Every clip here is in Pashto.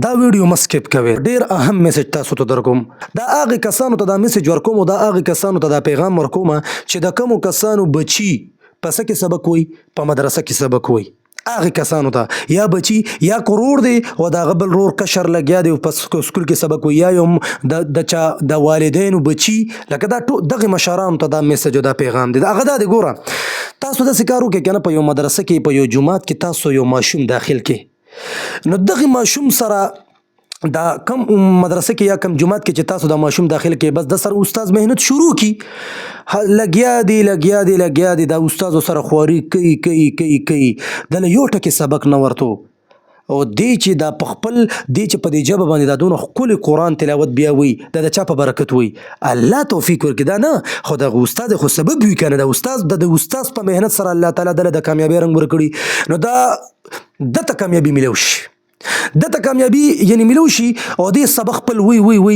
دا ویډیو مسکیپ کوي. ډیر اهم میسج تاسو ته درکوم. دا هغه کسانو ته دا میسج ورکوم او دا هغه کسانو ته دا پیغام ورکوم چې د کومو کسانو بچي په څه کې سبق وي، په مدرسه کې سبق وي. هغه کسانو ته یا بچي یا کرور دی او دا غبل رور کشر لګیا دی په سکول کې سبق وي، یا یم د چا د والدینو بچي، لکه دا دغه مشرانو ته دا میسج او دا پیغام دی. هغه دا دی، ګوره تاسو د سکارو کې کنه په یو مدرسه کې په یو جماعت کې تاسو یو ماشوم داخل کې، نو دغه ماشوم سره دا کم مدرسه کې یا کم جماعت کې چې تاسو د ماشوم داخل کې بس د سر استاد مهنت شروع کی، لګیا دی دا استاد سره خواري کوي دله یو ټکی سبق نه ورته او دی چې دا په خپل دی چې په دې ژبه باندې دا دونه ښکلی قرآن تلاوت بیا وي، دا د چا په برکت وي، الله توفیق ورکړي. دا نه خو دغه استاد خو سبب وي که نه، د استاد په مهنت سره الله تعالی دله د کامیابۍ رنګ ورکړي، نو دا دته کامیابي میلو شي، دته کامیابی یعنی ملو شي او دې سبق خپل وی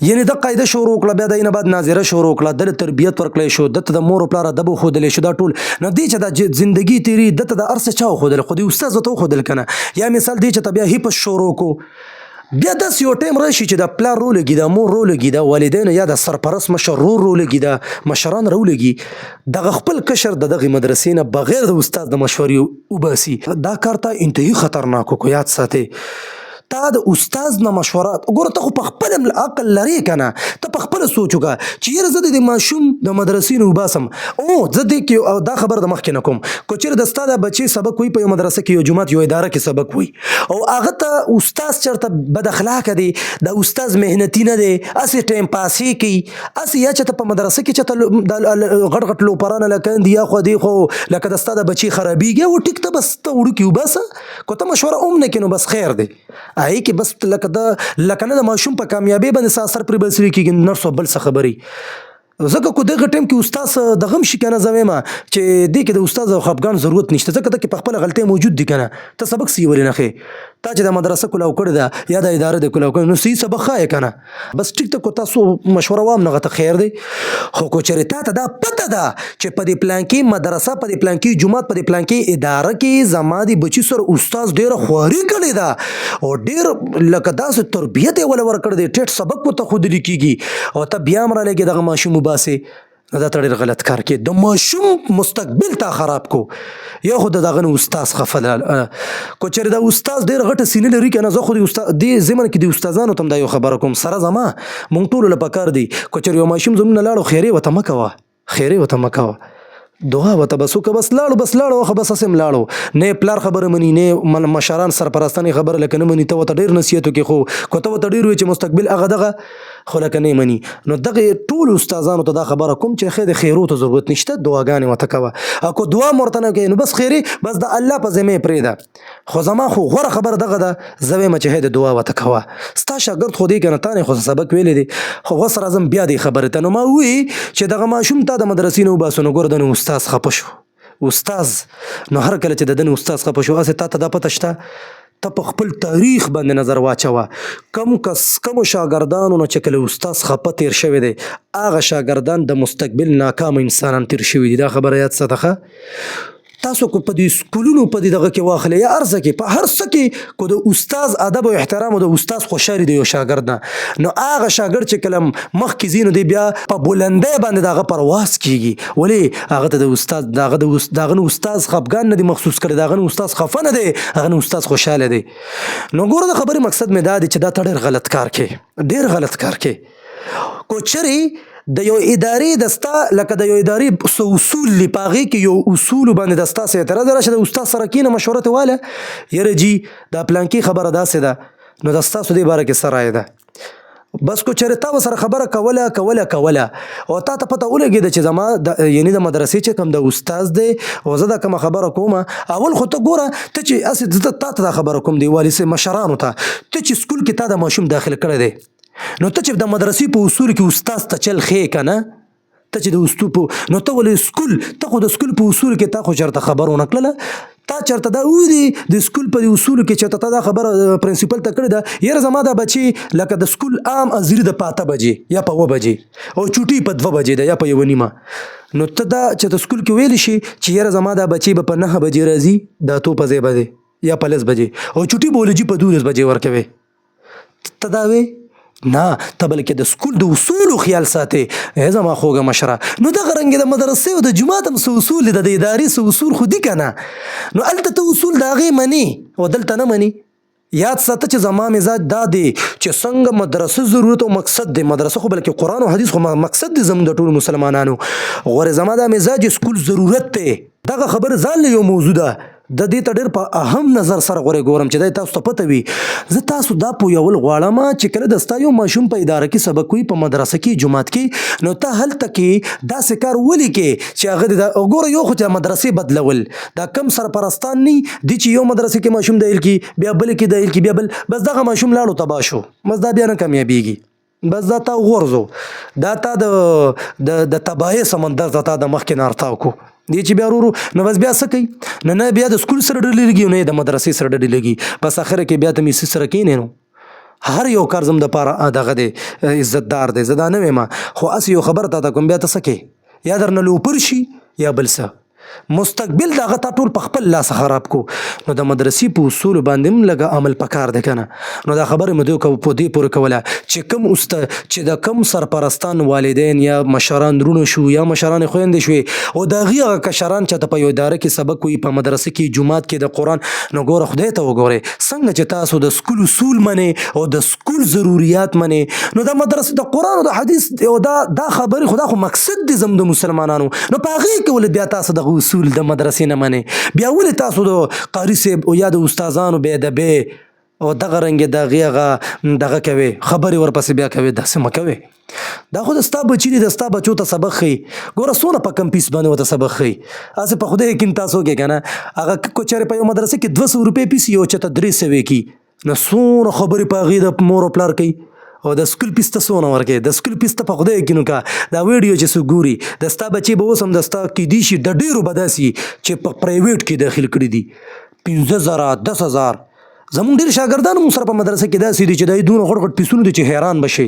یعنی د قاعده شروع کړه، بیا د نه بعد ناظره شروع کړه، د تربیت ورکړی شو، دته د مور او پلار ادب خودلې شو، دا ټول نو دې چې د زندگی تیری دته د ارسه چا خودل خو دې استاد ته خودل کنه. یا مثال دې چې بیا هیپ شروع کو، بیا داس یو ټیم راشي چې د پلار رول لګي، د مور رول لګي، د والدین یا د سرپرست مشر رول لګي، د مشران رول لګي، دغه خپل کشر دغه مدرسې نه بغیر د استاد د مشورې وباسي. دا کار ته انتهایی خطرناک کو یاد ساتي. تا د استاد نه مشورات وګوره، ته خو په خپل عقل لري کنه، ته په خپل سوچ وکړه چې یاره زه د ماشوم د مدرسې نه وباسم، او زه دې کې دا خبر د مخکې نه کوم کو چېرې د ستا د بچي سبق وي په یو مدرسه کې، یو جومات یو اداره کې سبق وي او هغه ته استاد چېرته بد اخلاقه دی، د استاد محنتي نه دی، هسې ټایم پاسې کوي، هسې یا چېرته په مدرسه کې چېرته غټ لوپرانه لکه دی خو دی خو لکه د ستا د بچي خرابېږي، او ټیک ته بس ته وړوکي وباسه، کو ته مشوره هم نه کوې نو بس خیر دی. هغې کې بس لکه نه د ماشوم په کامیابۍ باندې اثر پرې بسري کېږي نرس او بل څه خبرې، ځکه کو دغه ټایم کې استاد دغه هم شي که نه، زه وایم چې دې کې د استاد او خفګان ضرورت نشته، ځکه دې کې په خپله غلطۍ موجود دي که نه. ته سبق صحیح ولې نه ښې؟ تا چې د مدرسه کلاو کړې ده یا د اداره د کلاو کړې، نو صحیح سبق ښایې که نه، بس ټیک ته کو تاسو مشوره وام نه غته خیر دی. خو کو چېرې تا ته دا پته ده چې په دې پلانکي مدرسه، په دې پلانکي جومات، په دې پلانکي اداره کې زما د بچي سره استاد ډېره خواري کړې ده او ډېر لکه داسې تربیت یې وله ورکړی دی، ټیټ سبق ورته ښودلي کېږي او ته بیا هم رالیږې دغه ماشوم وباسې، نو دا ته ډېر غلط کار کې د ماشوم مستقبل تا خراب کو. یا خو دغه نه استاد خفه ده، کو چېرې دا استاد ډېر غټه سینه لري که نه، زه خو دې ضمن کې د استادانو ته هم دا یو خبره کوم، سره زما مونږ ټولو له پکار دی کو چېرې یو ماشوم زموږ نه لاړو، خیرې ورته مه کوه، خیرې ورته مه کوه، دعا ورته بس وکړه، بس لاړو خو بس هسې هم لاړو، نه پلار خبره مني، نه مشران سرپرستان خبره لکه نه مني، ته ورته ډېر نصیحت وکړې، خو کو ته ورته ډېر وایې چې مستقبل هغه دغه، خو لکه نه مني. نو دغه ټولو استادانو ته دا خبره کوم چې خیر د خیرو ته ضرورت نشته، دعاګانې ورته کوه، او کو دعا م ورته نه کوې نو بس خیرې بس د الله په ذمې یې پرېږده. خو زما خو غوره خبره دغه ده، زه وایم چې د دعا ورته کوه، ستا شاګرد خو دی که نه، تا نه خو سبق ویلی دی، خو اوس راځم بیا دې خبرې ته. نو ما ووایي چې دغه ماشوم تا د مدرسې نه وباسو، نو ګوره د نو استاد خفه شو، استاد نو هر کله چې د دن استاد خفه شو، هسې تا ته دا پته شته، ته په خپل تاریخ باندې نظر واچوه، کمو شاګردانو نه چې کله استاد خفه تیر شوی دی، هغه شاګردان د مستقبل ناکام انسانان تیر شوي دي. دا خبره یاد ساته. تاسو کو په دې سکولونو په دې دغه کې واخلئ یا هر څه کې، په هر څه کې کو د استاد ادب او احترام او د استاد خوشحالي د یو شاګرد نه، نو هغه شاګرد چې کله مخکې ځي نو دی بیا په بلندۍ باندې د هغه پرواز کېږي، ولې هغه ته د استاد دغه نه استاد خفګان نه دی محسوس کړی، دغه نه استاد خفه نه دی، هغه نه استاد خوشحاله دی. نو ګوره د خبرې مقصد مې دا دی چې دا ته ډېر غلط کار کې، ډېر غلط کار کې. کو چېرې د یو ادارې دستا لکه د یو ادارې څه اصول دي، په هغې کې یو اصولو باندې د ستا څه اعتراض راشه، د استاد سره کښېنه مشوره ترې واله، یاره جي دا پلانکي خبره داسې ده، نو د ستاسو دې باره کې څه رایه ده؟ بس کو چېرې تا ورسره خبره کوله او تا ته پته ولګېده چې زما یعنې د مدرسې چې کوم د استاد دی او زه دا کومه خبره کومه، اول خو ته ګوره ته چې هسې زه تا ته دا خبره کوم دی والي مشرانو ته، ته چې سکول کې تا د ماشوم داخل کړی دی، نو ته چې د مدرسې په اصول کې استاد ته چل ښې که نه، ته چې د استو په نو ته ولې سکول، ته خو د سکول په اصولو کې تا خو چېرته خبر ونه کړله، تا چېرته دا وویلې د سکول په اصولو کې چېرته تا دا خبره پرنسپل ته کړې ده، یاره زما دا بچي لکه د سکول عام ازري ده په 8 بجې یا په 9 بجې او چوټي په 2 بجې ده یا په 1:30، نو ته دا چې د سکول کې ویلی شي چې یاره زما دا بچي به په 9 بجې راځي، دا تو په ځای به دی یا په 10 بجې او چوټي به ولې جي په 12 بجې ورکوي. ته دا وې نه، ته بلکې د سکول د اصولو خیال ساتې. ای زما خوږه مشره، نو دغه رنګې د مدرسې او د جومات هم څه اصول دي، د ادارې څه اصول خو دي که نه. نو هلته ته اصول د هغې منې او دلته نه منې. یاد ساته چې زما مزاج دا دی چې څنګه مدرسه ضرورت او مقصد دی، مدرسه خو بلکې قرآن او حدیث خو مقصد دی زموږ د ټولو مسلمانانو، غورې زما دا مزاج سکول ضرورت دی. دغه خبر ځان له یو موضوع ده، د دې ته ډېر په اهم نظر سره غورې ګورم چې دا تاسو ته پته وي. زه تاسو دا پوهول غواړم چې کله د ستا یو ماشوم په اداره کې سبق کوي، په مدرسه کې جومات کې، نو ته هلته کې داسې کار ولې کې چې هغه د ګوره یو خو چې مدرسې بدلول دا کم سرپرستان نه دي چې یو مدرسې کې ماشوم دایل کی بیا بل کې دایل کی بیا بل، بس دغه ماشوم لاړو تباه شو، بس دا بیا نه کامیابیږي، بس دا تا غورځو، دا تا د تباهۍ سمندر ته تا د مخکې نه ارتاو کو دی چې بیا ورو نو بس بیا څه کوي، نه بیا د سکول سره ډلې لګي، نه د مدرسې سره ډلې لګي، بس اخره کې بیا ته میسي سره کینې. نو هر یو کار زم د پاره دغه دی عزتدار دی، زه دا نه وایم، خو هسې یو خبر ته کوم بیا ته څه کوې، یا درنه لوپر شي یا بل څه، مستقبل دغه تا ټول په خپل لاس خراب کو. نو د مدرسې په اصولو باندې هم لږه عمل پکار دی که نه. نو دا خبره مې دوی په دې پورې کوله چې کوم چې د کوم سرپرستان والدین یا مشران درونه شو یا مشران خویندې شوې او د هغې هغه کشران چې ته په یو اداره کې سبق کوي، په مدرسه کې جومات کې د قرآن، نو ګوره خدای ته وګورئ څنګه چې تاسو د سکول اصول منې او د سکول ضروریات منې، نو د مدرسې د قرآن او د حدیث او دا خبرې خو دا خو مقصد دی زموږ د مسلمانانو، نو په هغې کې ولې بیا تاسو دغه اصول د مدرسې نه منې، بیا ولې تاسو د قاري صاحب او یا د استادانو بې ادبۍ او دغه رنګې د هغې هغه دغه کوې خبرې ورپسې بیا کوې، داسې مه کوې. دا خو د ستا بچي دي، د ستا بچو ته سبق ښیي، ګوره څونه په کم پیس باندې ورته سبق ښیي، هسې په خدای یقین تاسو وکړئ که نه، هغه که چېرې په یو مدرسه کې 200 روپۍ پیس یو چېته 300 کي، نو څونه خبرې په هغې د مور او پلار کوي، او د سکول پیس ته څونه ورکوي، د سکول پیس ته په خدای یقین وکړه، دا ویډیو چې څوک ګوري د ستا بچي به اوس هم د ستا کیدای شي د ډېرو به داسې چې په پرایویټ کې داخل کړي دي 15,000 10,000. زمونږ ډېر شاګردان هم سره په مدرسه کې داسې دي چې دا دونه غټ غټ پیسونه دي چې حیران به شي.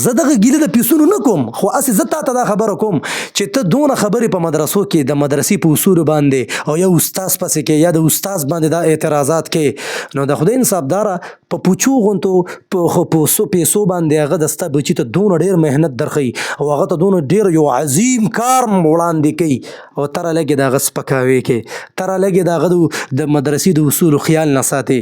زه دغه ګیله د پیسونو نه کوم، خو هسې زه تا ته دا خبره کوم چې ته دونه خبرې په مدرسو کې د مدرسې په اصولو باندې او یا استاز پسې کې یا د استاز باندې دا اعتراضات کې، نو د خدای انصاف داره په پوچو غونتو په پیسو باندې هغه د ستا بچي ته دونه ډېر محنت درښیي او هغه ته دونه ډېر یو عظیم کار وړاندې کوي، او تره لږې د هغه سپکاوی کې، تره لږې د هغه د مدرسې د اصولو خیال نه ساتي.